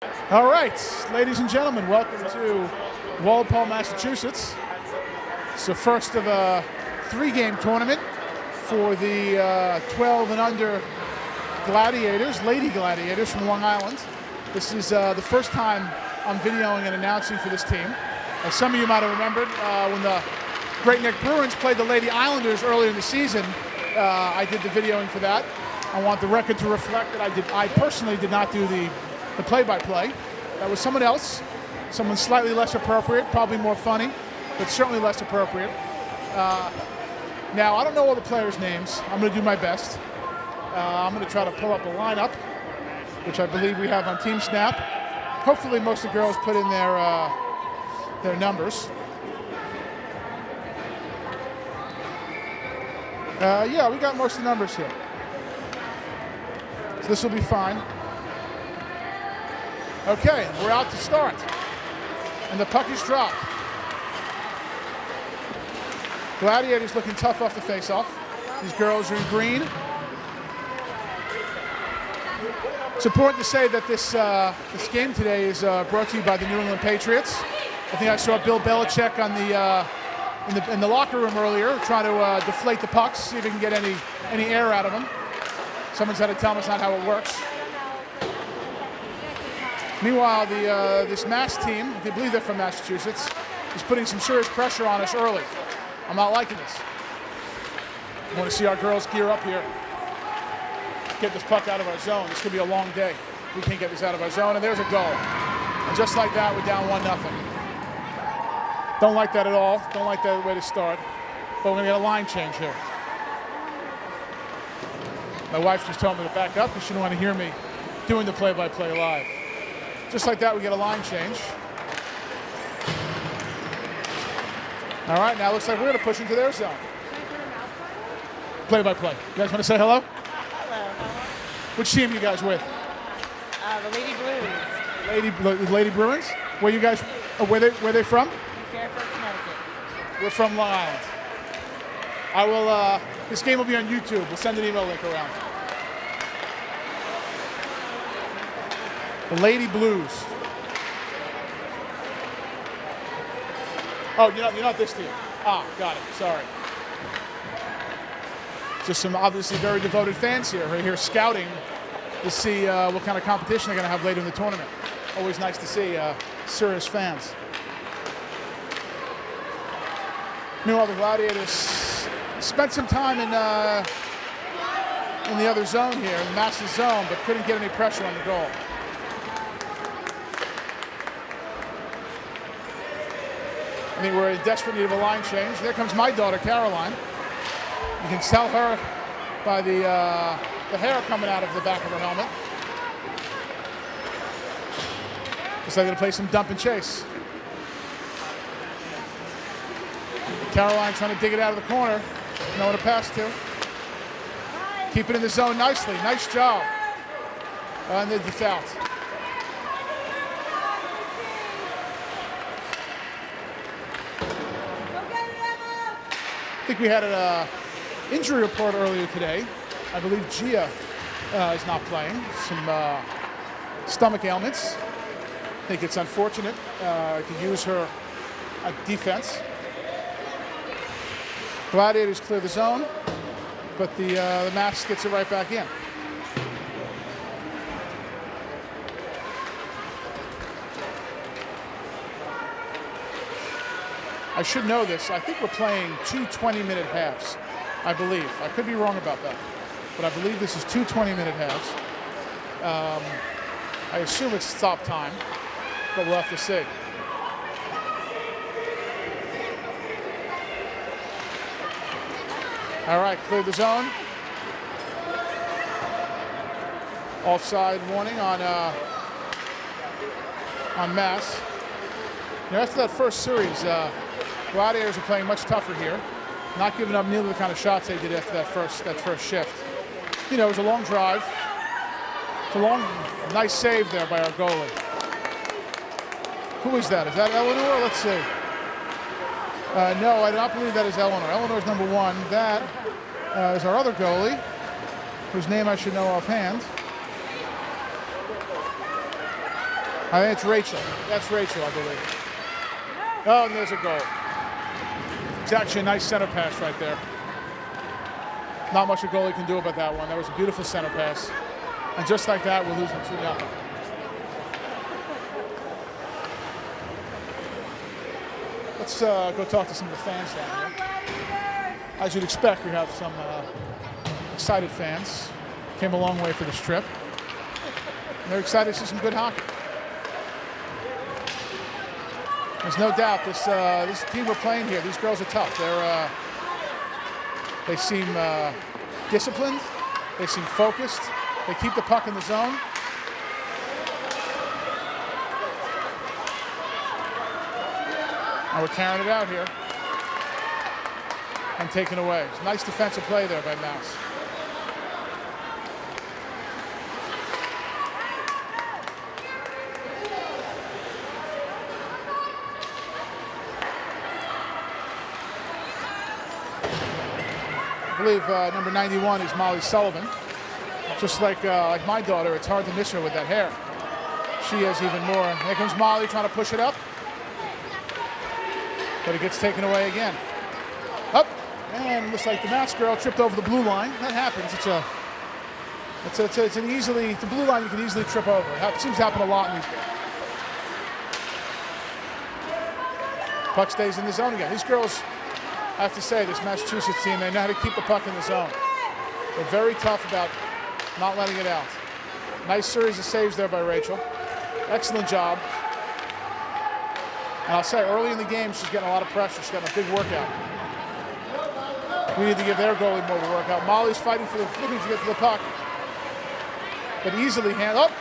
All right, ladies and gentlemen, welcome to Walpole, Massachusetts. It's the first of a three-game tournament for the 12 and under Gladiators, Lady Gladiators from Long Island. This is the first time I'm videoing and announcing for this team. As some of you might have remembered, when the Great Neck Bruins played the Lady Islanders earlier in the season, I did the videoing for that. I want the record to reflect that I personally did not do the play-by-play. That was someone else, someone slightly less appropriate, probably more funny, but certainly less appropriate. Now, I don't know all the players' names. I'm going to do my best. I'm going to try to pull up a lineup, which I believe we have on Team Snap. Hopefully most of the girls put in their numbers. Yeah, we got most of the numbers here. So this will be fine. Okay, we're out to start. And the puck is dropped. Gladiators looking tough off the face-off. These girls are in green. It's important to say that this game today is brought to you by the New England Patriots. I think I saw Bill Belichick on in the locker room earlier trying to deflate the pucks, see if he can get any air out of them. Someone's had to tell him it's not how it works. Meanwhile, this Mass team, I believe they're from Massachusetts, is putting some serious pressure on us early. I'm not liking this. I want to see our girls gear up here. Get this puck out of our zone. This could be a long day. We can't get this out of our zone, and there's a goal. And just like that, we're down 1-0. Don't like that at all. Don't like that way to start. But we're going to get a line change here. My wife just told me to back up because she didn't want to hear me doing the play-by-play live. Just like that, we get a line change. All right, now it looks like we're going to push into their zone. Play-by-play. You guys want to say hello? Hello. Which team are you guys with? The Lady Blues. Lady Bruins? Where you guys? Where they from? Fairfield, Connecticut. We're from Long Island. I will. This game will be on YouTube. We'll send an email link around. The Lady Blues. Oh, you're not this team. Ah, got it. Sorry. Just some obviously very devoted fans here. We're here scouting to see what kind of competition they're going to have later in the tournament. Always nice to see serious fans. Meanwhile, the Gladiators spent some time in the other zone here, in the Master's zone, but couldn't get any pressure on the goal. I think we're in desperate need of a line change. There comes my daughter, Caroline. You can tell her by the hair coming out of the back of her helmet. Looks like they're going to play some dump and chase. Caroline trying to dig it out of the corner. Know what to pass to. Keep it in the zone nicely. Nice job. And it's out. I think we had an injury report earlier today. I believe Gia is not playing. Some stomach ailments. I think it's unfortunate. Could use her defense. Gladiators clear the zone, but the Mass gets it right back in. I should know this. I think we're playing 2 20-minute halves, I believe. I could be wrong about that, but I believe this is 2 20-minute halves. I assume it's stop time, but we'll have to see. All right, clear the zone. Offside warning on Mass. Now, after that first series, Gladiators are playing much tougher here, not giving up nearly the kind of shots they did after that first shift. You know, it was a long drive. It's a nice save there by our goalie. Who is that? Is that Eleanor? Let's see. No, I do not believe that is Eleanor. Eleanor's number 1. That is our other goalie, whose name I should know offhand. I think it's Rachel. That's Rachel, I believe. Oh, and there's a goal. It's actually a nice center pass right there. Not much a goalie can do about that one. That was a beautiful center pass. And just like that, we're losing 2-0. Let's go talk to some of the fans down here. As you'd expect, we have some excited fans. Came a long way for this trip. And they're excited to see some good hockey. There's no doubt this team we're playing here, these girls are tough. They seem disciplined. They seem focused. They keep the puck in the zone. And we're carrying it out here and taking away. It's a nice defensive play there by Mouse. I believe number 91 is Molly Sullivan. Just like my daughter, it's hard to miss her with that hair. She has even more. Here comes Molly trying to push it up. But it gets taken away again. Up, and looks like the Mouse girl tripped over the blue line. That happens. It's the blue line you can easily trip over. It seems to happen a lot in these games. Puck stays in the zone again. These girls, I have to say, this Massachusetts team, they know how to keep the puck in the zone. They're very tough about not letting it out. Nice series of saves there by Rachel. Excellent job. And I'll say, early in the game, she's getting a lot of pressure. She's getting a big workout. We need to give their goalie more of a workout. Molly's fighting looking to get to the puck. But easily hand up.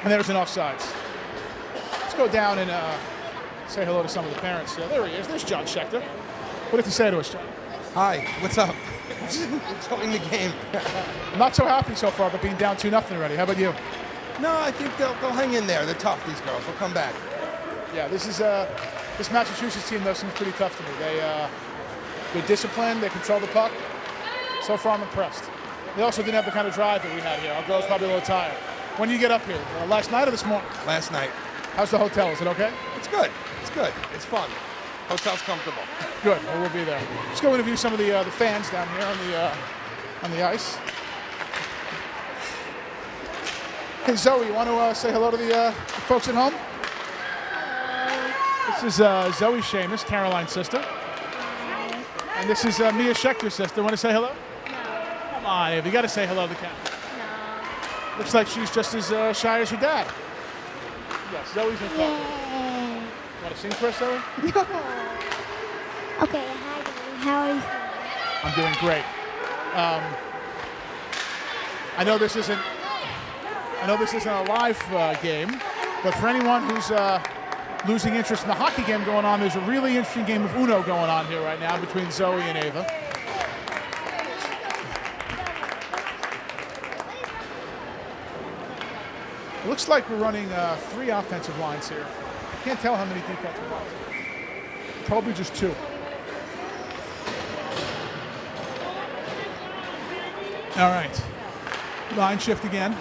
And there's an offsides. Let's go down and say hello to some of the parents. Yeah, there he is. There's John Schechter. What do you have to say to us, John? Hi, what's up? Enjoying the game. I'm not so happy so far, but being down 2-0 already. How about you? No, I think they'll hang in there. They're tough, these girls. They'll come back. Yeah, this Massachusetts team, though, seems pretty tough to me. They're disciplined. They control the puck. So far, I'm impressed. They also didn't have the kind of drive that we had here. Our girls probably a little tired. When did you get up here? Last night or this morning? Last night. How's the hotel? Is it okay? It's good. It's good. It's fun. Hotel's comfortable. Good. Well, we'll be there. Let's go interview some of the fans down here on the ice. Hey, Zoe, you want to say hello to the folks at home? This is Zoe Seamus, Caroline's sister. And this is Mia Schechter's sister. Want to say hello? No. Come on, Ava. You got to say hello to the camera. No. Looks like she's just as shy as her dad. Yes, Zoe's in front. Yay. Want to sing for us, Zoe? No. Okay, hi, Daddy. How are you feeling? I'm doing great. I know this isn't a live game, but for anyone who's losing interest in the hockey game going on, there's a really interesting game of Uno going on here right now between Zoe and Ava. It looks like we're running 3 offensive lines here. I can't tell how many defensive lines. Probably just 2. All right. Line shift again.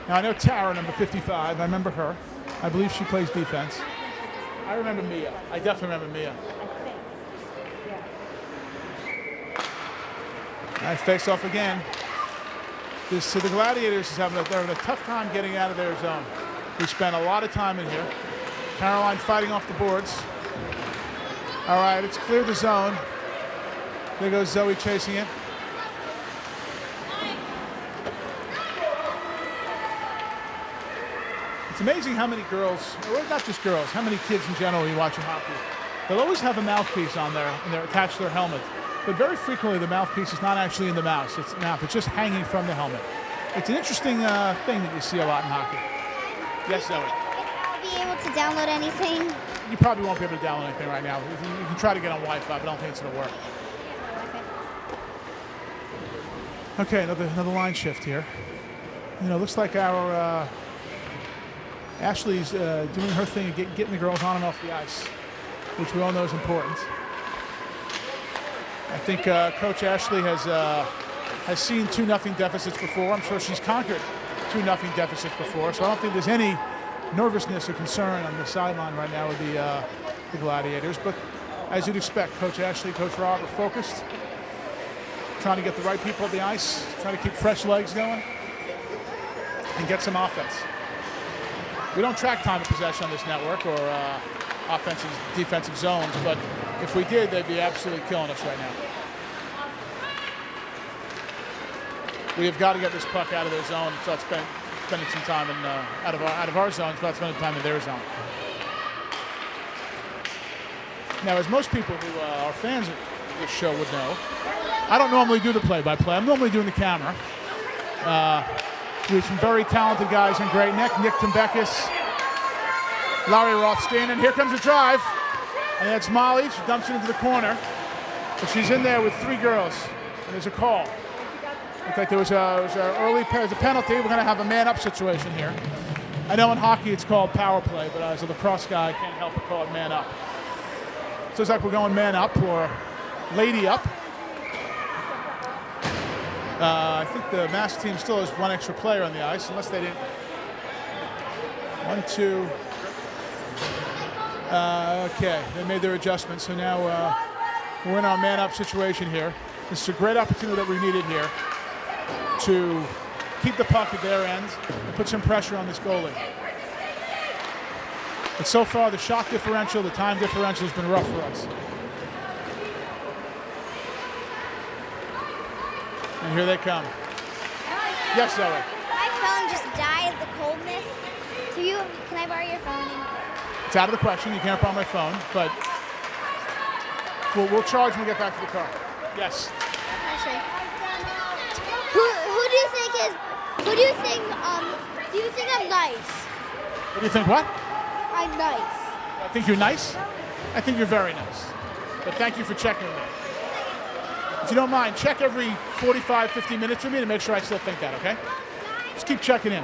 Now I know Tara, number 55. I remember her. I believe she plays defense. I remember Mia. I definitely remember Mia. All right, face off again. The Gladiators is having a tough time getting out of their zone. We spent a lot of time in here. Caroline fighting off the boards. All right, it's cleared the zone. There goes Zoe chasing it. It's amazing how many girls, or not just girls, how many kids in general you watch in hockey. They'll always have a mouthpiece on there, and they're attached to their helmet. But very frequently, the mouthpiece is not actually in the mouth. It's just hanging from the helmet. It's an interesting thing that you see a lot in hockey. Yes, Zoe? I'll be able to download anything. You probably won't be able to download anything right now. You can try to get on Wi-Fi, but I don't think it's going to work. Okay, another line shift here. You know, looks like our Ashley's doing her thing, getting the girls on and off the ice, which we all know is important. I think Coach Ashley has seen 2-0 deficits before. I'm sure she's conquered 2-0 deficits before, so I don't think there's any nervousness or concern on the sideline right now with the Gladiators. But as you'd expect, Coach Ashley, Coach Rob are focused, trying to get the right people on the ice, trying to keep fresh legs going, and get some offense. We don't track time of possession on this network or offensive, defensive zones, but if we did, they'd be absolutely killing us right now. We have got to get this puck out of their zone and start spending some time out of our zone, start spending time in their zone. Now, as most people who are fans of this show would know, I don't normally do the play-by-play. I'm normally doing the camera. We have some very talented guys in Great Neck, Nick Timbekis, Larry Rothstein, and here comes a drive. And that's Molly. She dumps it into the corner. But she's in there with 3 girls. And there's a call. Looks like there was a penalty. We're going to have a man-up situation here. I know in hockey it's called power play, but as a lacrosse guy, I can't help but call it man-up. So it's like we're going man-up or lady-up. I think the Mass team still has 1 extra player on the ice, unless they didn't. 1, 2. Okay, they made their adjustments, so now we're in our man-up situation here. This is a great opportunity that we needed here to keep the puck at their end and put some pressure on this goalie. But so far, the shot differential, the time differential has been rough for us. And here they come. Yes, Zoe. My phone just died of the coldness. Can I borrow your phone? It's out of the question. You can't borrow my phone, but we'll charge when we get back to the car. Yes. Sure. Who do you think is? Who do you think? Do you think I'm nice? What do you think? What? I'm nice. I think you're nice. I think you're very nice. But thank you for checking with me. If you don't mind, check every 45, 50 minutes with me to make sure I still think that, okay? Just keep checking in.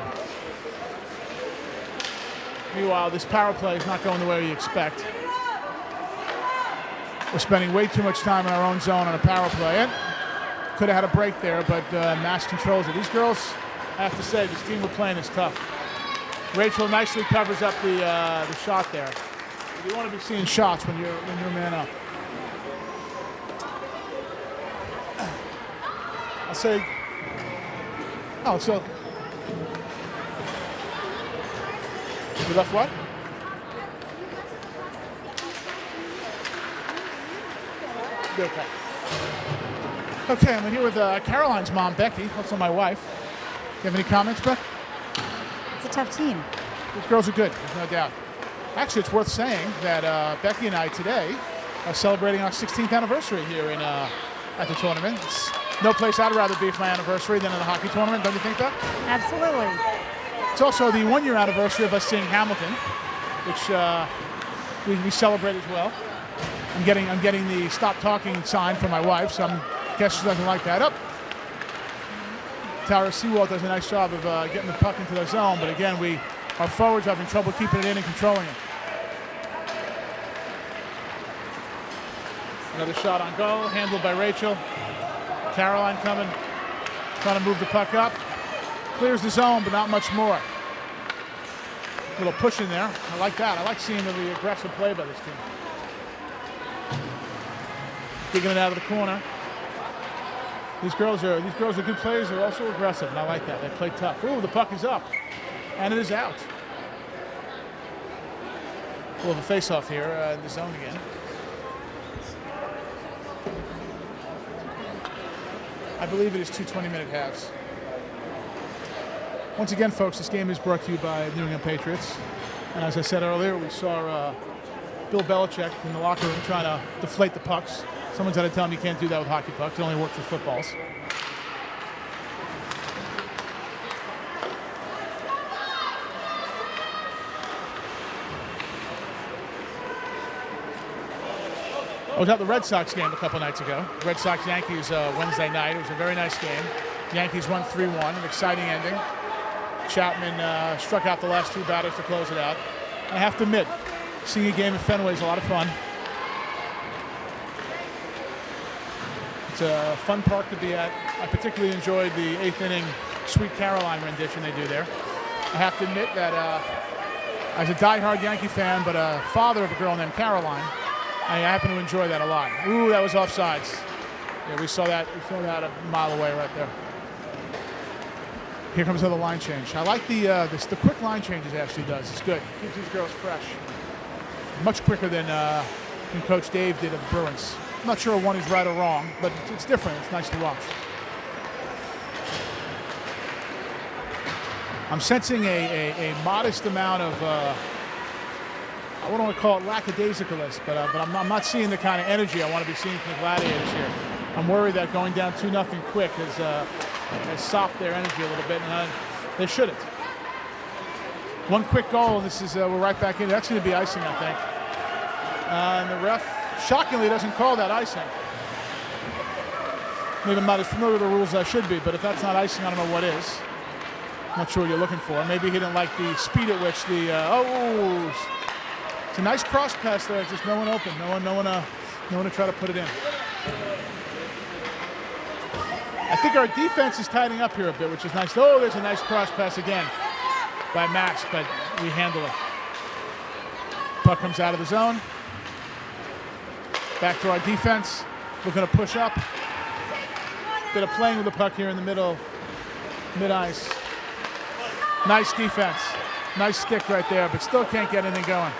Meanwhile, this power play is not going the way you expect. We're spending way too much time in our own zone on a power play. And could have had a break there, but Mass controls it. These girls, I have to say, this team we're playing is tough. Rachel nicely covers up the shot there. You want to be seeing shots when you're man up. I'll say, so we left what? Okay. Okay, I'm here with Caroline's mom, Becky, also my wife. You have any comments, Beck? It's a tough team. These girls are good, there's no doubt. Actually, it's worth saying that Becky and I today are celebrating our 16th anniversary here at the tournament. It's no place I'd rather be for my anniversary than in a hockey tournament, don't you think, Beck? Absolutely. It's also the 1-year anniversary of us seeing Hamilton, which we celebrate as well. I'm getting the stop talking sign from my wife, so I guess she doesn't like that. Tara Seawald does a nice job of getting the puck into the zone, but again, our forwards are having trouble keeping it in and controlling it. Another shot on goal, handled by Rachel. Caroline coming, trying to move the puck up. Clears the zone, but not much more. A little push in there. I like that. I like seeing the aggressive play by this team. Digging it out of the corner. These girls are good players. They're also aggressive, and I like that. They play tough. Ooh, the puck is up, and it is out. We'll have a face-off here in the zone again. I believe it is 2 20-minute halves. Once again, folks, this game is brought to you by New England Patriots. And as I said earlier, we saw Bill Belichick in the locker room trying to deflate the pucks. Someone's got to tell him you can't do that with hockey pucks. It only works with footballs. I was at the Red Sox game a couple nights ago. Red Sox-Yankees Wednesday night. It was a very nice game. Yankees won 3-1, an exciting ending. Chapman struck out the last 2 batters to close it out. I have to admit, seeing a game at Fenway is a lot of fun. It's a fun park to be at. I particularly enjoyed the 8th inning Sweet Caroline rendition they do there. I have to admit that as a diehard Yankee fan, but a father of a girl named Caroline, I happen to enjoy that a lot. Ooh, that was offsides. Yeah, we saw that a mile away right there. Here comes another line change. I like the quick line changes it actually does. It's good. Keeps these girls fresh. Much quicker than Coach Dave did at the Bruins. I'm not sure one is right or wrong, but it's different. It's nice to watch. I'm sensing a modest amount of, I wouldn't want to call it lackadaisicalness, but I'm not seeing the kind of energy I want to be seeing from the Gladiators here. I'm worried that going down 2-0 quick has sopped their energy a little bit, and they shouldn't. One quick goal, and this is we're right back in. That's going to be icing, I think. And the ref, shockingly, doesn't call that icing. Maybe I'm not as familiar with the rules as I should be, but if that's not icing, I don't know what is. Not sure what you're looking for. Maybe he didn't like the speed at which the it's a nice cross pass there. Just no one open. No one to try to put it in. I think our defense is tightening up here a bit, which is nice. Oh, there's a nice cross pass again by Max, but we handle it. Puck comes out of the zone. Back to our defense. We're going to push up. Bit of playing with the puck here in the middle, mid-ice. Nice defense. Nice stick right there, but still can't get anything going.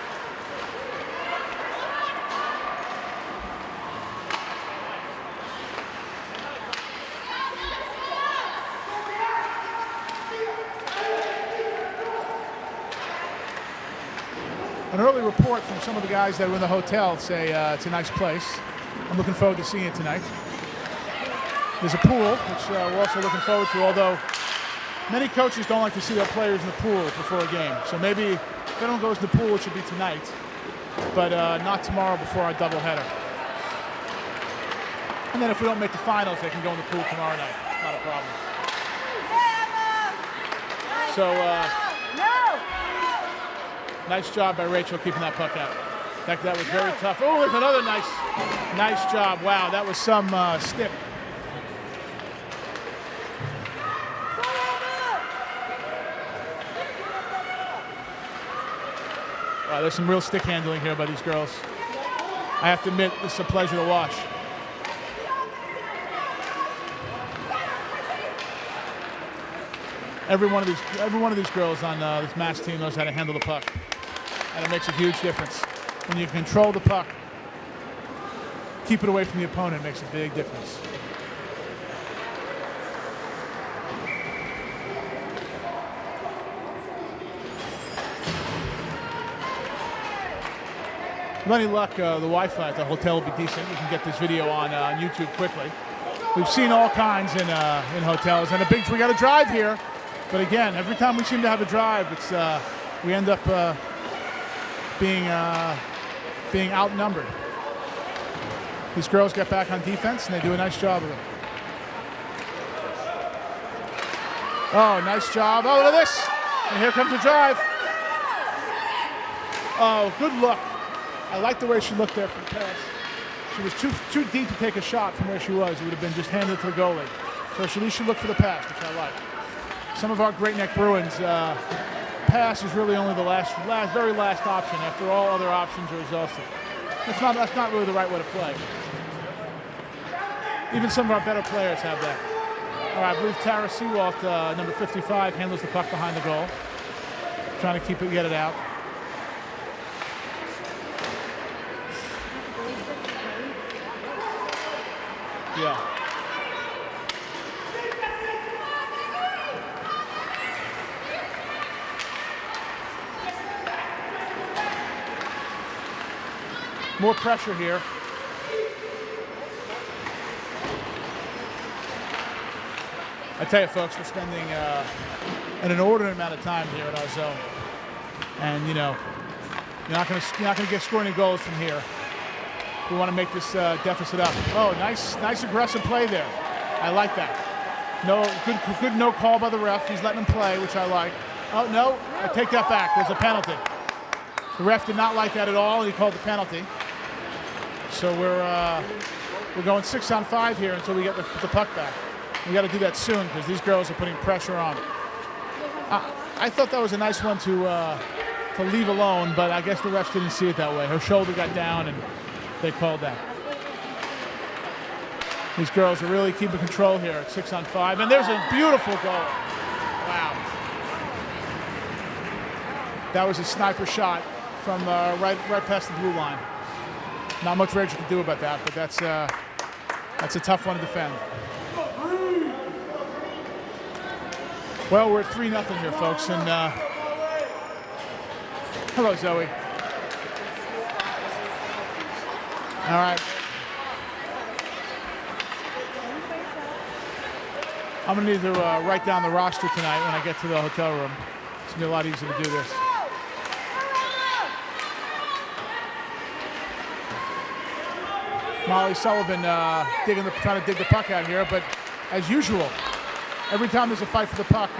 An early report from some of the guys that were in the hotel say it's a nice place. I'm looking forward to seeing it tonight. There's a pool, which we're also looking forward to, although many coaches don't like to see their players in the pool before a game. So maybe if anyone goes to the pool, it should be tonight, but not tomorrow before our doubleheader. And then if we don't make the finals, they can go in the pool tomorrow night. Not a problem. So, nice job by Rachel keeping that puck out. That was very tough. Oh, there's another nice job. Wow, that was some stick. Wow, there's some real stick handling here by these girls. I have to admit, this is a pleasure to watch. Every one of these girls on this match team knows how to handle the puck, and it makes a huge difference. When you control the puck, keep it away from the opponent, makes a big difference. With any luck, the Wi-Fi at the hotel will be decent. We can get this video on YouTube quickly. We've seen all kinds in hotels, and we got a drive here. But again, every time we seem to have a drive, it's we end up being outnumbered. These girls get back on defense, and they do a nice job of it. Oh, nice job. Oh, look at this. And here comes the drive. Oh, good look. I like the way she looked there for the pass. She was too deep to take a shot from where she was. It would have been just handed to the goalie. So at least she looked for the pass, which I like. Some of our Great Neck Bruins, pass is really only the very last option after all other options are exhausted. That's not really the right way to play. Even some of our better players have that. All right, I believe Tara Seawalt, number 55, handles the puck behind the goal. Trying to get it out. Yeah. More pressure here. I tell you, folks, we're spending an inordinate amount of time here in our zone, and you're not going to get scoring any goals from here. We want to make this deficit up. Oh, nice aggressive play there. I like that. Good no call by the ref. He's letting him play, which I like. Oh no, I take that back. There's a penalty. The ref did not like that at all, and he called the penalty. So we're We're going 6-on-5 here until we get the puck back. We got to do that soon because these girls are putting pressure on. I thought that was a nice one to leave alone, but I guess the refs didn't see it that way. Her shoulder got down, and they called that. These girls are really keeping control here at 6-on-5, and there's a beautiful goal. Wow. That was a sniper shot from right past the blue line. Not much Rachel can do about that, but that's a tough one to defend. Well, we're at 3-0 here, folks, and hello, Zoe. All right. I'm going to need to write down the roster tonight when I get to the hotel room. It's going to be a lot easier to do this. Molly Sullivan trying to dig the puck out here, but as usual, every time there's a fight for the puck,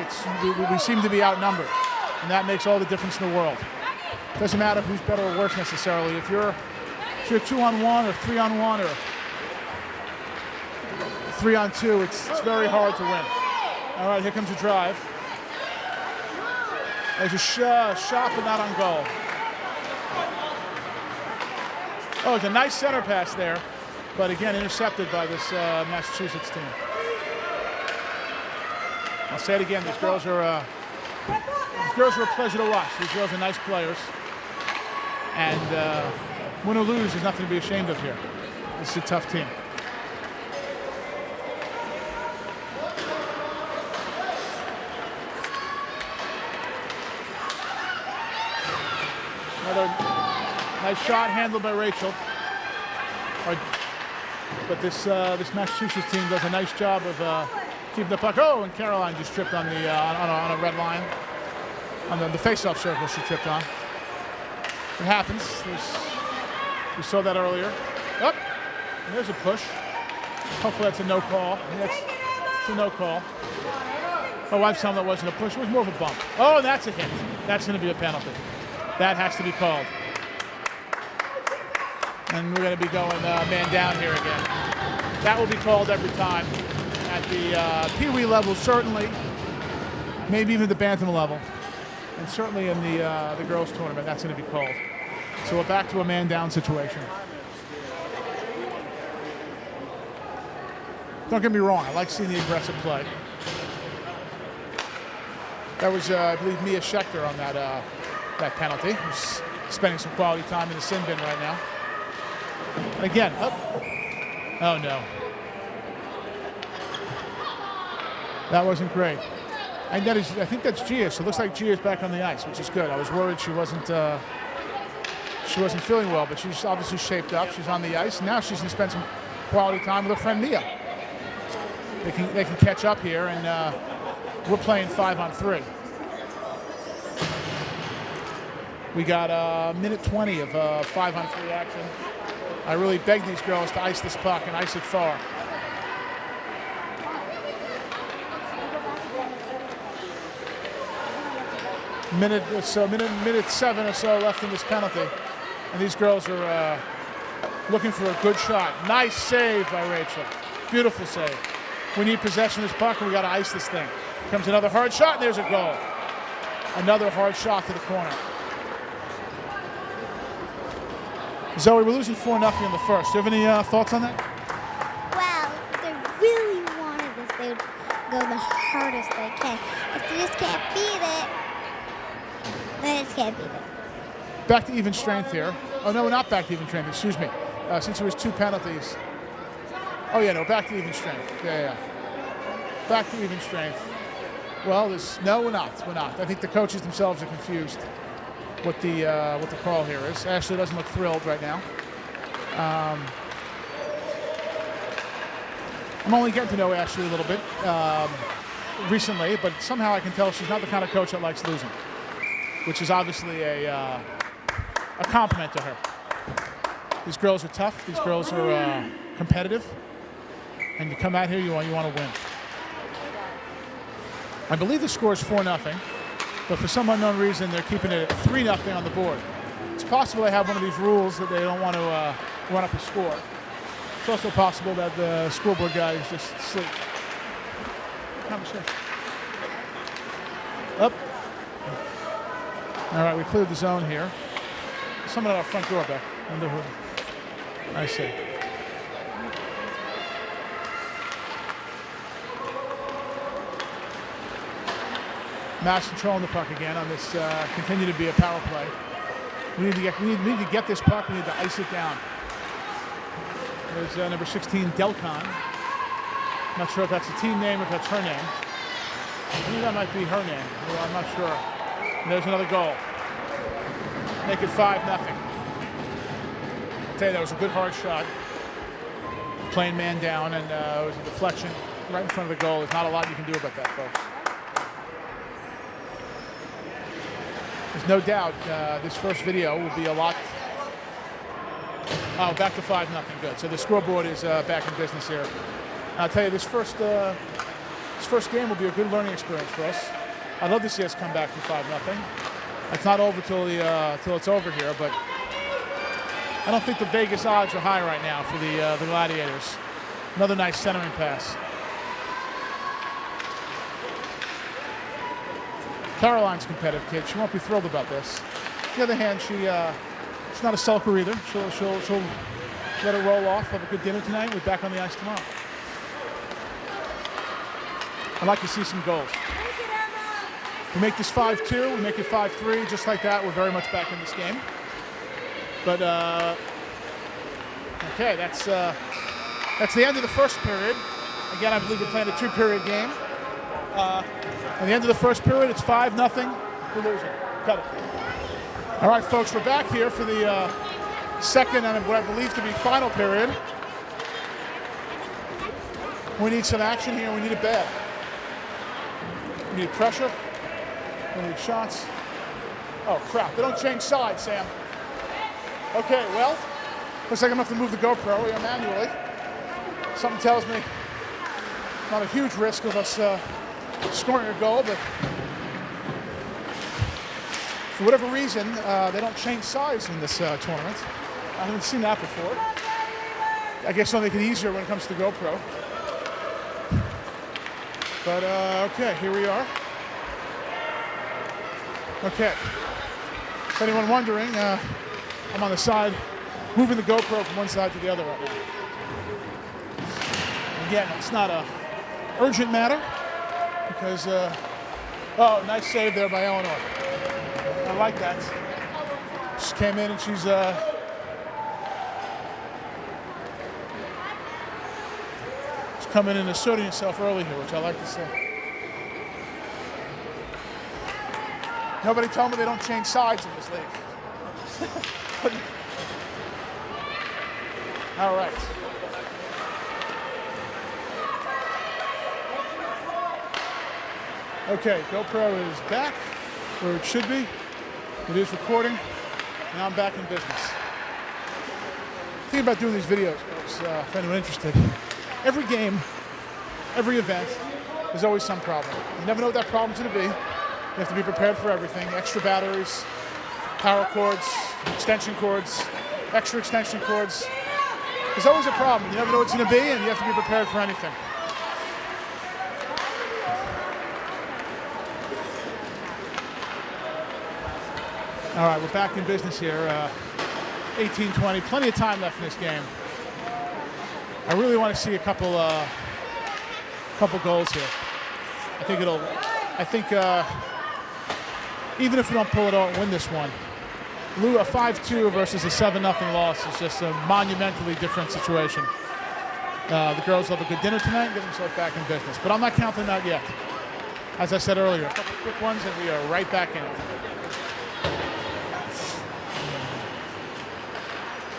we seem to be outnumbered, and that makes all the difference in the world. Doesn't matter who's better or worse necessarily. If you're 2-on-1 or 3-on-1 or 3-on-2, it's very hard to win. All right, here comes a drive. There's a shot, but not on goal. Oh, it's a nice center pass there, but again intercepted by this Massachusetts team. I'll say it again. These girls are a pleasure to watch. These girls are nice players, and win or lose, there's nothing to be ashamed of here. This is a tough team. Another nice shot handled by Rachel. But this Massachusetts team does a nice job of keeping the puck. Oh, and Caroline just tripped on the on a red line. On the face-off circle she tripped on. It happens. We saw that earlier. Oh, and there's a push. Hopefully that's a no call. It's a no call. My wife told me that wasn't a push. It was more of a bump. Oh, and that's a hit. That's going to be a penalty. That has to be called. And we're going to be going man down here again. That will be called every time at the Pee-wee level, certainly. Maybe even the bantam level. And certainly in the girls' tournament, that's going to be called. So we're back to a man down situation. Don't get me wrong, I like seeing the aggressive play. That was, I believe, Mia Schechter on that penalty. Who's spending some quality time in the sin bin right now. And again, oh no. That wasn't great. And I think that's Gia. So it looks like Gia's back on the ice, which is good. I was worried she wasn't feeling well, but she's obviously shaped up. She's on the ice. And now she's going to spend some quality time with her friend Mia. They can catch up here, and we're playing 5-on-3. We got a minute 20 of 5-on-3 action. I really beg these girls to ice this puck and ice it far. Minute 7 or so left in this penalty, and these girls are looking for a good shot. Nice save by Rachel. Beautiful save. We need possession of this puck, and we got to ice this thing. Comes another hard shot, and there's a goal. Another hard shot to the corner. Zoe, we're losing 4-0 in the first. Do you have any thoughts on that? Well, if they really wanted this, they would go the hardest they can. If they just can't beat it, they just can't beat it. Back to even strength here. Oh, no, we're not back to even strength. Excuse me. Since it was 2 penalties. Oh, yeah, no, back to even strength. Yeah. Back to even strength. Well, no, we're not. We're not. I think the coaches themselves are confused what the call here is. Ashley doesn't look thrilled right now. I'm only getting to know Ashley a little bit recently, but somehow I can tell she's not the kind of coach that likes losing, which is obviously a compliment to her. These girls are tough. These girls are competitive, and you come out here, you want to win. I believe the score is 4-0. But for some unknown reason, they're keeping it at 3-0 on the board. It's possible they have one of these rules that they don't want to run up a score. It's also possible that the scoreboard guy is just asleep. Up. All right, we cleared the zone here. Someone at our front door back. Wonder who. I see. Mass controlling the puck again on this. Continue to be a power play. We need to get this puck. We need to ice it down. There's number 16, Delcon. Not sure if that's the team name or if that's her name. I think that might be her name. Well, I'm not sure. And there's another goal. Make it 5-0. I'll tell you, that was a good hard shot. Playing man down, and it was a deflection right in front of the goal. There's not a lot you can do about that, folks. There's no doubt this first video will be a lot. Oh, back to 5-0. Good. So the scoreboard is back in business here. I'll tell you, this first game will be a good learning experience for us. I'd love to see us come back from 5-0. It's not over till it's over here, but I don't think the Vegas odds are high right now for the Gladiators. Another nice centering pass. Caroline's a competitive kid. She won't be thrilled about this. On the other hand, she's not a sulker either. She'll let it roll off. Have a good dinner tonight. We're back on the ice tomorrow. I'd like to see some goals. We make this 5-2. We make it 5-3. Just like that, we're very much back in this game. But okay, that's the end of the first period. Again, I believe we're playing a 2-period game. At the end of the first period, it's 5-0. We're losing. Cut it. All right, folks, we're back here for the second and what I believe to be final period. We need some action here. We need it bad. We need pressure. We need shots. Oh, crap. They don't change sides, Sam. Okay, well, looks like I'm going to have to move the GoPro here manually. Something tells me not a huge risk of us scoring a goal, but for whatever reason, they don't change sides in this tournament. I haven't seen that before. I guess it'll make it easier when it comes to the GoPro. But, okay, here we are. Okay. If anyone wondering, I'm on the side, moving the GoPro from one side to the other right now. Again, it's not a urgent matter because, oh, nice save there by Eleanor. I like that. She came in and she's coming in and asserting herself early here, which I like to see. Nobody told me they don't change sides in this league. All right. Okay, GoPro is back where it should be. It is recording. Now I'm back in business. Think about doing these videos, folks, if anyone interested. Every game, every event, there's always some problem. You never know what that problem's going to be. You have to be prepared for everything. Extra batteries, power cords, extension cords, extra extension cords. There's always a problem. You never know what it's going to be, and you have to be prepared for anything. All right, we're back in business here. 18-20, plenty of time left in this game. I really want to see a couple goals here. I think even if we don't pull it out and win this one, a 5-2 versus a 7-0 loss is just a monumentally different situation. The girls will have a good dinner tonight and get themselves back in business. But I'm not counting that yet. As I said earlier, a couple quick ones and we are right back in it.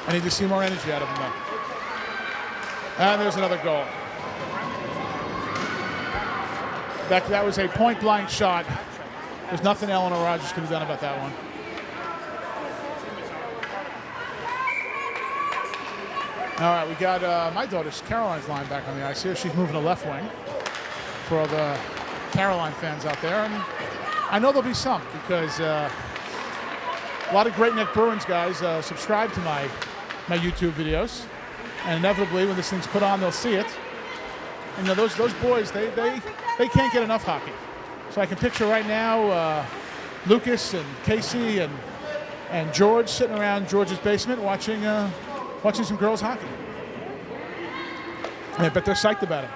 I need to see more energy out of them though. And there's another goal. That was a point-blank shot. There's nothing Eleanor Rogers could have done about that one. All right, we got my daughter's Caroline's line back on the ice here. She's moving to left wing for all the Caroline fans out there. And I know there'll be some because a lot of Great Neck Bruins guys subscribe to my YouTube videos. And inevitably, when this thing's put on, they'll see it. And those boys, they can't get enough hockey. So I can picture right now Lucas and Casey and George sitting around George's basement watching some girls hockey. And I bet they're psyched about it.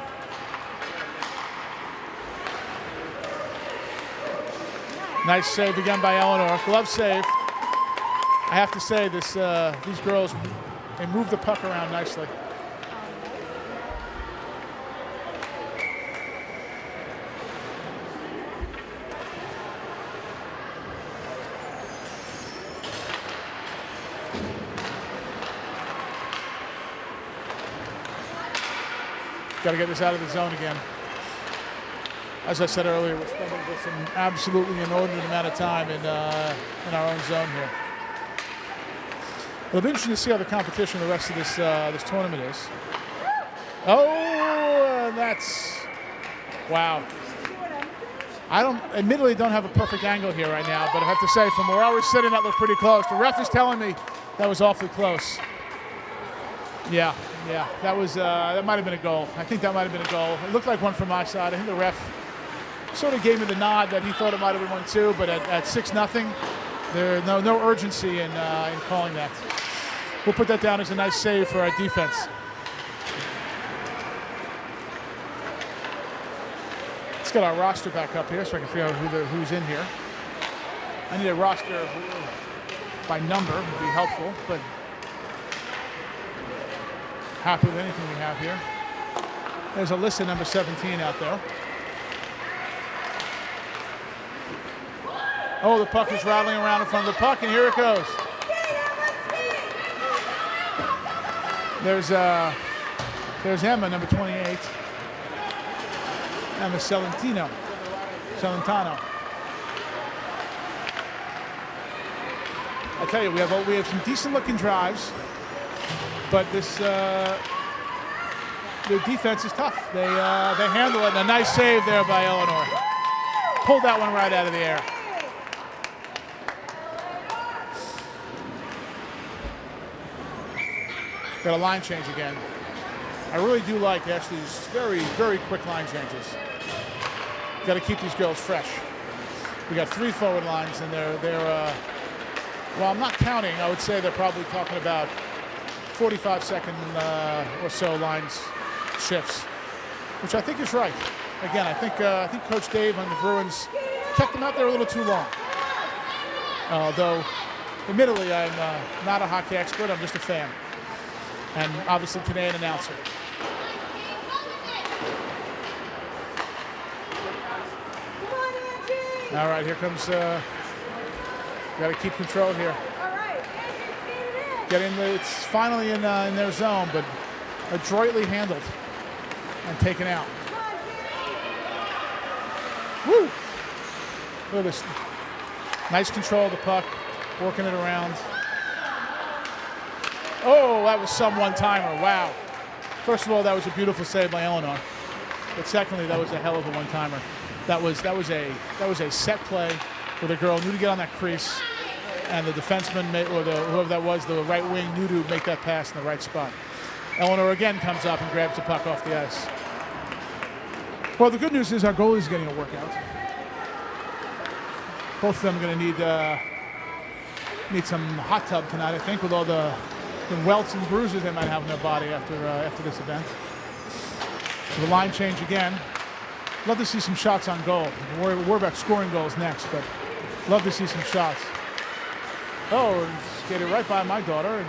Nice save again by Eleanor. Glove save. I have to say, these girls, they move the puck around nicely. Got to get this out of the zone again. As I said earlier, we're spending just an absolutely inordinate amount of time in our own zone here. It'll be interesting to see how the competition the rest of this tournament is. Oh, that's wow. I admittedly don't have a perfect angle here right now, but I have to say, from where I was sitting, that looked pretty close. The ref is telling me that was awfully close. Yeah, that might have been a goal. I think that might have been a goal. It looked like one from my side. I think the ref sort of gave me the nod that he thought it might have been one too, but at 6-0, there's no urgency in calling that. We'll put that down as a nice save for our defense. Let's get our roster back up here so I can figure out who's in here. I need a roster by number, would be helpful, but happy with anything we have here. There's a list of number 17 out there. Oh, the puck is rattling around in front of the puck, and here it goes. There's Emma, number 28. Emma Celentano. I tell you, we have some decent-looking drives, but the defense is tough. They handle it, and a nice save there by Eleanor. Pulled that one right out of the air. Got a line change again. I really do like actually these very, very quick line changes. Got to keep these girls fresh. We got 3 forward lines, and they're well, I'm not counting. I would say they're probably talking about 45-second or so lines shifts, which I think is right. Again, I think Coach Dave on the Bruins kept them out there a little too long. Although, admittedly, I'm not a hockey expert. I'm just a fan. And obviously today an announcer. All right, here comes, got to keep control here. It's finally in their zone, but adroitly handled and taken out. Woo! Look at this. Nice control of the puck, working it around. Oh, that was some one-timer. Wow. First of all, that was a beautiful save by Eleanor. But secondly, that was a hell of a one-timer. That was a set play where the girl knew to get on that crease, and the defenseman or whoever that was, the right wing, knew to make that pass in the right spot. Eleanor again comes up and grabs the puck off the ice. Well, the good news is our goalie's getting a workout. Both of them are going to need some hot tub tonight, I think, with all the welts and bruises they might have in their body after this event. So the line change again. Love to see some shots on goal. We'll worry about scoring goals next, but love to see some shots. Oh, skated right by my daughter and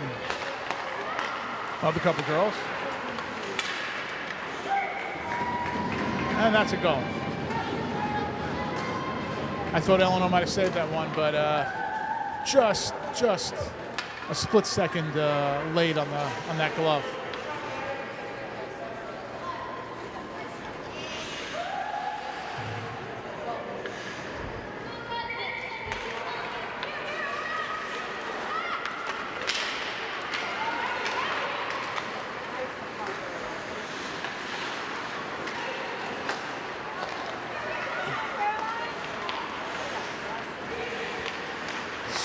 other couple girls. And that's a goal. I thought Eleanor might have saved that one, but just a split second late on that glove.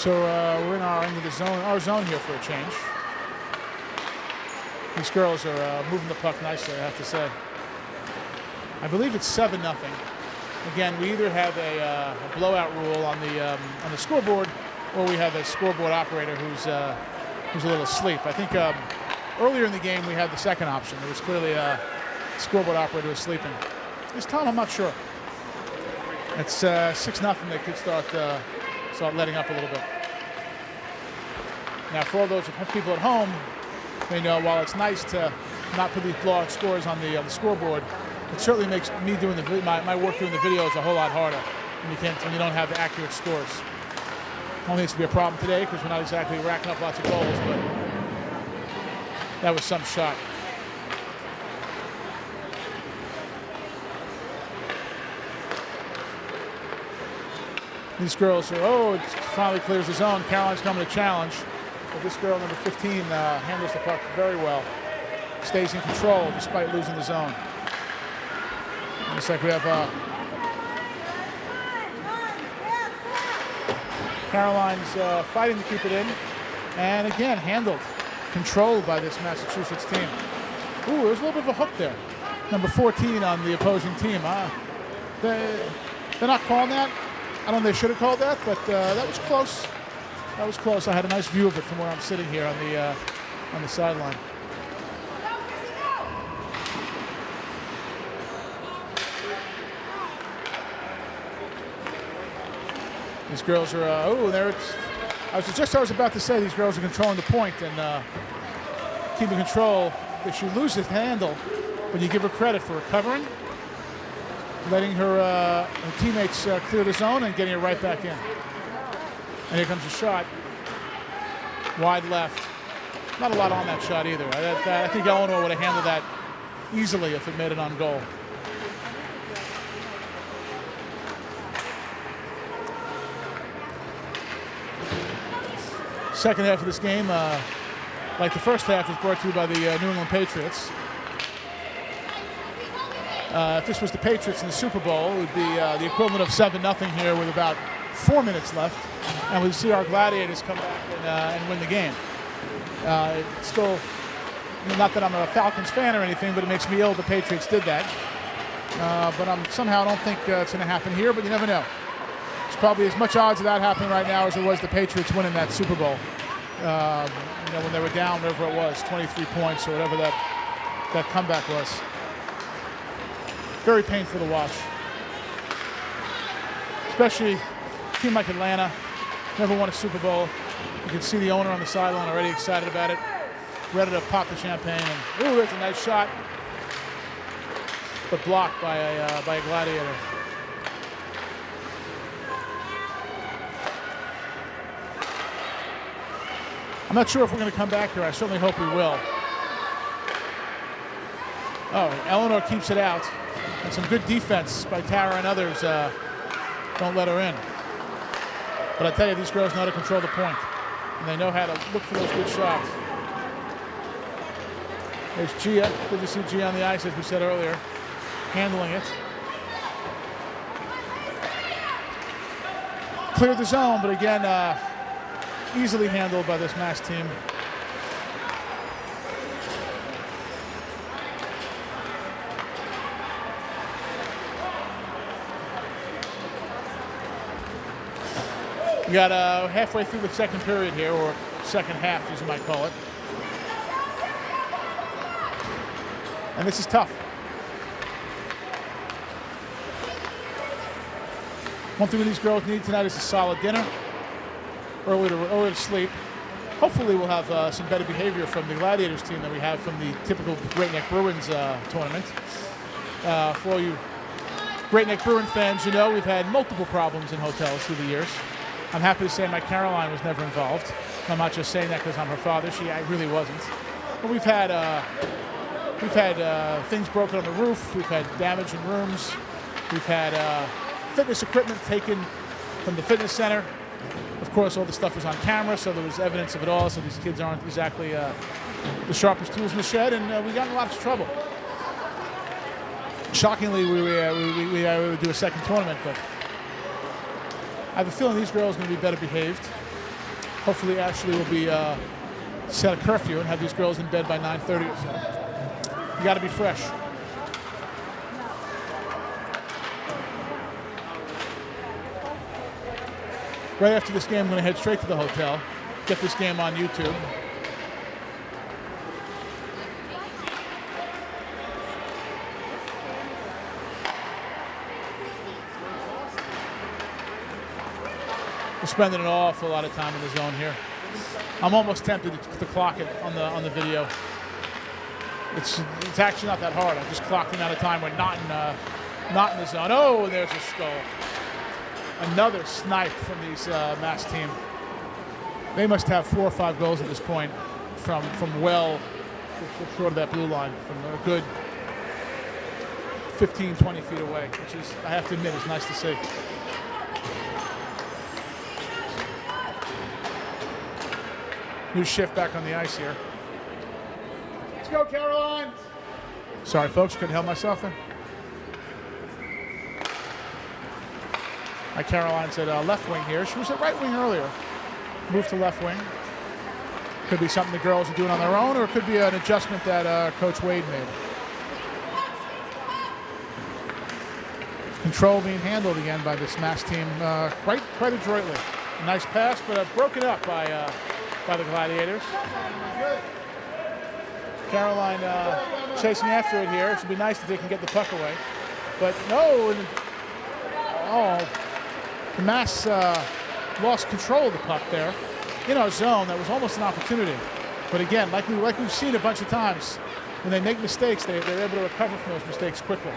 So we're in our zone here for a change. These girls are moving the puck nicely, I have to say. I believe it's 7-0. Again, we either have a blowout rule on the scoreboard, or we have a scoreboard operator who's a little asleep. I think earlier in the game we had the second option. There was clearly a scoreboard operator who was sleeping. This time, I'm not sure. It's 6-0. They could start letting up a little bit. Now, for all those people at home, they know while it's nice to not put these blowout scores on the scoreboard, it certainly makes me doing my work doing the videos a whole lot harder when you don't have the accurate scores. I don't think it's to be a problem today because we're not exactly racking up lots of goals, but that was some shot. These girls are, it finally clears the zone. Caroline's coming to challenge. But this girl, number 15, handles the puck very well. Stays in control despite losing the zone. Looks like we have Caroline's fighting to keep it in. And again, handled, controlled by this Massachusetts team. Ooh, there's a little bit of a hook there. Number 14 on the opposing team. They're not calling that. I don't know if they should have called that, but that was close. That was close. I had a nice view of it from where I'm sitting here on the sideline. These girls are, there it's, I was about to say these girls are controlling the point and keeping control. If she loses handle, but you give her credit for recovering, letting her teammates clear the zone and getting it right back in. And here comes a shot, wide left. Not a lot on that shot either. I think Eleanor would have handled that easily if it made it on goal. Second half of this game, like the first half, is brought to you by the New England Patriots. If this was the Patriots in the Super Bowl, it would be the equivalent of 7-0 here with about 4 minutes left. And we see our Gladiators come back and win the game. It's still, not that I'm a Falcons fan or anything, but it makes me ill the Patriots did that. But somehow I don't think it's going to happen here, but you never know. There's probably as much odds of that happening right now as it was the Patriots winning that Super Bowl. When they were down, whatever it was, 23 points or whatever that comeback was. Very painful to watch. Especially a team like Atlanta, never won a Super Bowl. You can see the owner on the sideline already excited about it, ready to pop the champagne. And ooh, there's a nice shot, but blocked by a Gladiator. I'm not sure if we're going to come back here. I certainly hope we will. Oh, Eleanor keeps it out. And some good defense by Tara and others don't let her in. But I tell you, these girls know how to control the point. And they know how to look for those good shots. There's Gia. Good to see Gia on the ice, as we said earlier, handling it. Cleared the zone, but again, easily handled by this Mass team. We got halfway through the second period here, or second half, as you might call it. And this is tough. One thing these girls need tonight is a solid dinner, early to sleep. Hopefully we'll have some better behavior from the Gladiators team than we have from the typical Great Neck Bruins tournament. For all you Great Neck Bruin fans, you know we've had multiple problems in hotels through the years. I'm happy to say my Caroline was never involved. I'm not just saying that because I'm her father. I really wasn't. But we've had things broken on the roof. We've had damage in rooms. We've had fitness equipment taken from the fitness center. Of course, all the stuff was on camera, so there was evidence of it all. So these kids aren't exactly the sharpest tools in the shed, and we got in lots of trouble. Shockingly, we would do a second tournament, but I have a feeling these girls are going to be better behaved. Hopefully, Ashley will be set a curfew and have these girls in bed by 9:30 or so. You got to be fresh. Right after this game, I'm going to head straight to the hotel, get this game on YouTube. We're spending an awful lot of time in the zone here. I'm almost tempted to clock it on the video. It's actually not that hard. I just clocked the amount of time we're not in the zone. Oh, and there's a skull. Another snipe from these Mass team. They must have 4 or 5 goals at this point from well short of that blue line, from a good 15, 20 feet away, which is, I have to admit, is nice to see. New shift back on the ice here. Let's go, Caroline! Sorry, folks, couldn't help myself there. Caroline said left wing here. She was at right wing earlier. Moved to left wing. Could be something the girls are doing on their own, or it could be an adjustment that Coach Wade made. Control being handled again by this Mass team quite adroitly. A nice pass, but broken up by the Gladiators. Caroline chasing after it here. It should be nice if they can get the puck away. But no. The Mass lost control of the puck there in our zone. That was almost an opportunity. But again, like we've seen a bunch of times, when they make mistakes, they're able to recover from those mistakes quickly.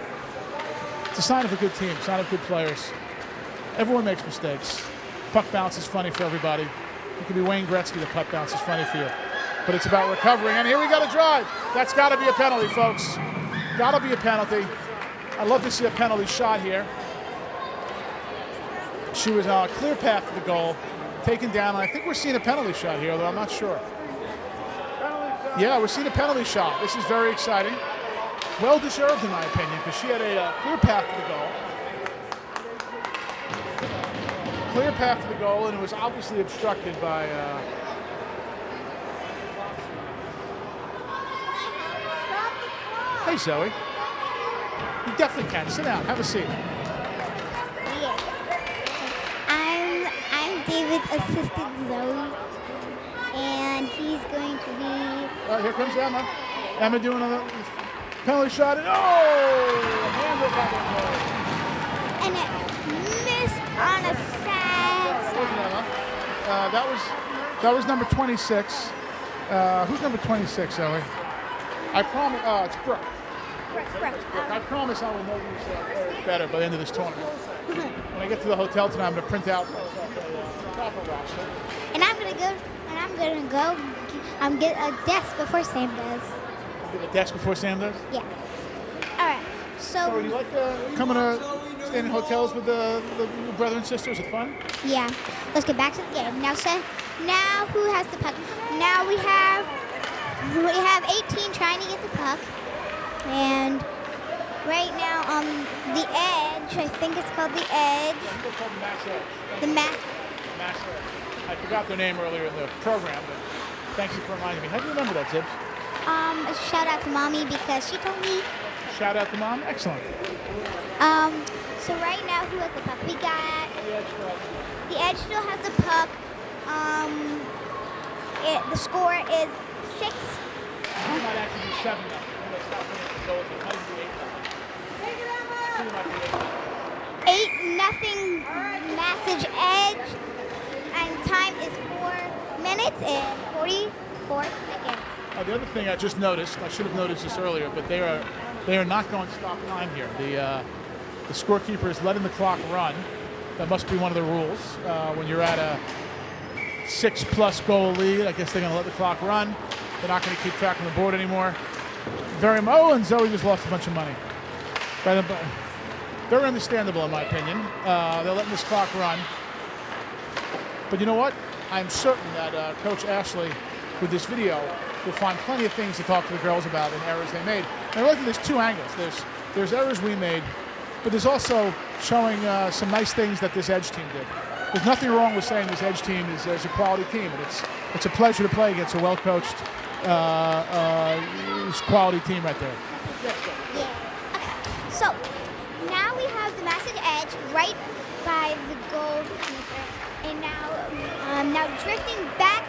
It's a sign of a good team, a sign of good players. Everyone makes mistakes. Puck bounce is funny for everybody. You could be Wayne Gretzky, the puck bounce is funny for you. But it's about recovering. And here we got a drive. That's got to be a penalty, folks. Got to be a penalty. I'd love to see a penalty shot here. She was on a clear path to the goal, taken down. I think we're seeing a penalty shot here, though I'm not sure. Yeah, we're seeing a penalty shot. This is very exciting. Well deserved, in my opinion, because she had a clear path to the goal. Clear path to the goal, and it was obviously obstructed by. Hey, Zoe. You definitely can. Sit down. Have a seat. David's assistant Zoe, and he's going to be. Oh, here comes Emma. Emma doing a penalty shot, and handle by the and it missed on a sad side. That was number 26. Who's number 26, Zoe? I promise. It's Brooke. Brooke. I promise I will know these better by the end of this tournament. When I get to the hotel tonight, I'm going to print out a proper roster. And I'm gonna go get a desk before Sam does. Get a desk before Sam does? Yeah. All right. So you like coming to stay in hotels with the brother and sister? Is it fun? Yeah. Let's get back to the game. Now who has the puck? Now we have 18 trying to get the puck. And right now on the edge, I think it's called the edge. It's called the Mass Edge. The Mass Edge. I forgot their name earlier in the program, but thanks for reminding me. How do you remember that, Tibbs? A shout out to Mommy because she told me. Shout out to Mom? Excellent. So right now, who has the puck? We got the edge still has the puck. The score is 6. It might actually be 7 now. It might be 8. 8-0 Message Edge, and time is 4 minutes and 44 seconds. The other thing I just noticed, I should have noticed this earlier, but they are not going to stop time here. The scorekeeper is letting the clock run. That must be one of the rules. When you're at a 6+ goal lead, I guess they're going to let the clock run. They're not going to keep track on the board anymore. And Zoe just lost a bunch of money. Very understandable, in my opinion. They're letting this clock run. But you know what? I'm certain that Coach Ashley, with this video, will find plenty of things to talk to the girls about and errors they made. And I think there's 2 angles. There's errors we made, but there's also showing some nice things that this Edge team did. There's nothing wrong with saying this Edge team is a quality team, and it's a pleasure to play against a well-coached, quality team right there. Yeah. Okay. So now we have the Massive Edge right by the goalkeeper, and now drifting back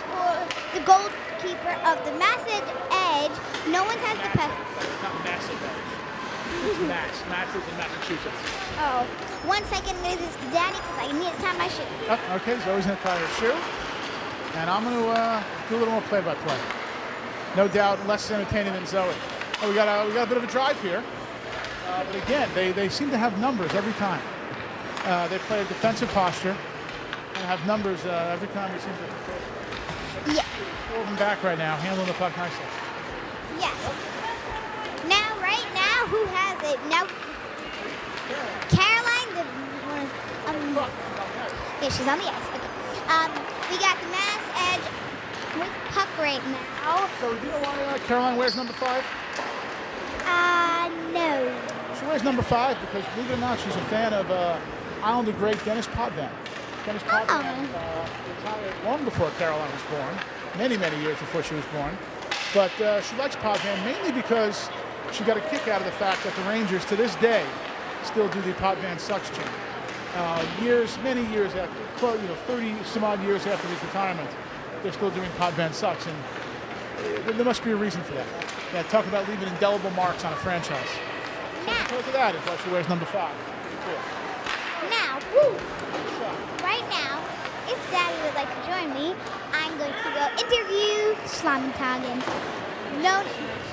toward the goalkeeper of the Massive Edge. No one has the puck. That's not Massive Edge. It's Mass. Mass is in Massachusetts. Oh, 1 second. I'm gonna do this to Danny because I need to tie my shoe. Oh, okay, Zoe's gonna tie her shoe, and I'm gonna do a little more play-by-play. No doubt, less entertaining than Zoe. Oh, we got a bit of a drive here, but again, they seem to have numbers every time. They play a defensive posture and have numbers every time we seem to. Yeah. Pull them back right now, handling the puck nicely. Yes. Now, right now, who has it? Now, Caroline, yeah, she's on the ice. Okay. We got the Mass Edge with puck right now. So, do you know why Caroline wears number 5? No. She wears number 5 because, believe it or not, she's a fan of Islander great Dennis Potvin. Dennis Potvin retired long before Caroline was born, many, many years before she was born. But she likes Potvin mainly because she got a kick out of the fact that the Rangers, to this day, still do the Potvin sucks chant. Many years after, 30 some odd years after his retirement, they're still doing Potvin sucks, and there must be a reason for that. Yeah, talk about leaving indelible marks on a franchise. So because of that is why she wears number 5. Now, right now, if Daddy would like to join me, I'm going to go interview Slamtagen. No.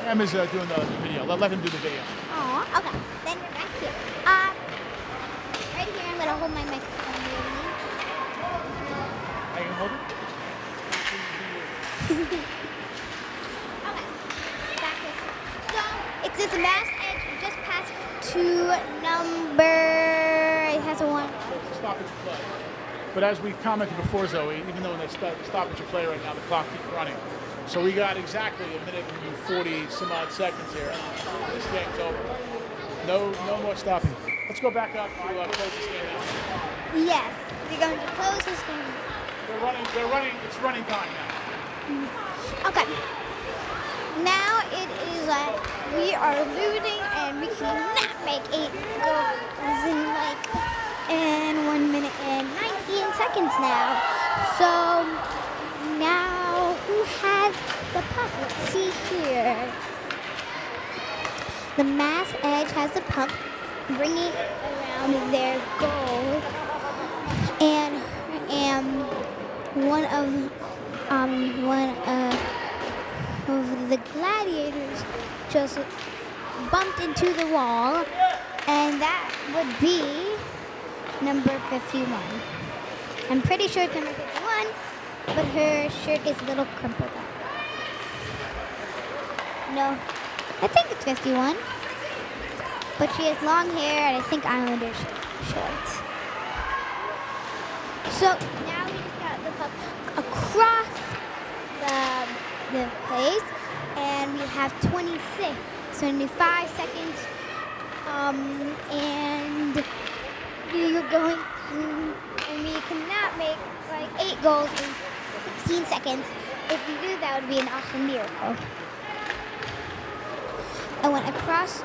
Sam is doing the video. Let him do the video. Oh, okay. Then we're back here. Right here, I'm gonna hold my microphone here. Are you gonna hold it? Okay. Back here. So it's this Mass Edge. We just passed to number. It has a 1. It's a stoppage play. But as we commented before, Zoe, even though when they stop at your play right now, the clock keeps running. So we got exactly a minute and 40 some odd seconds here. This game's over. No more stopping. Let's go back up to close this game out. Yes, we're going to close this game. They're running. It's running time now. Okay. Now it is we are losing and we cannot make 8 goals in 1 minute and 19 seconds now. So now who has the puck? Let's see here. The Mass Edge has the puck, bringing it around their goal, and one of the Gladiators just bumped into the wall, and that would be number 51. I'm pretty sure it's number 51, but her shirt is a little crumpled up. No, I think it's 51. But she has long hair and I think Islander shorts. So now we just got the puck across the place, and we have 25 seconds. And we cannot make like 8 goals in 16 seconds. If we do, that would be an awesome miracle. I went across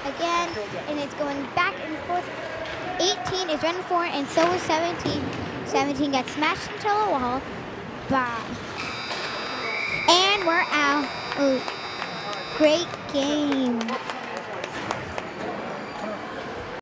again, and it's going back and forth. 18 is running for it, and so is 17. 17 got smashed into the wall. Bye. And we're out. Ooh, great game.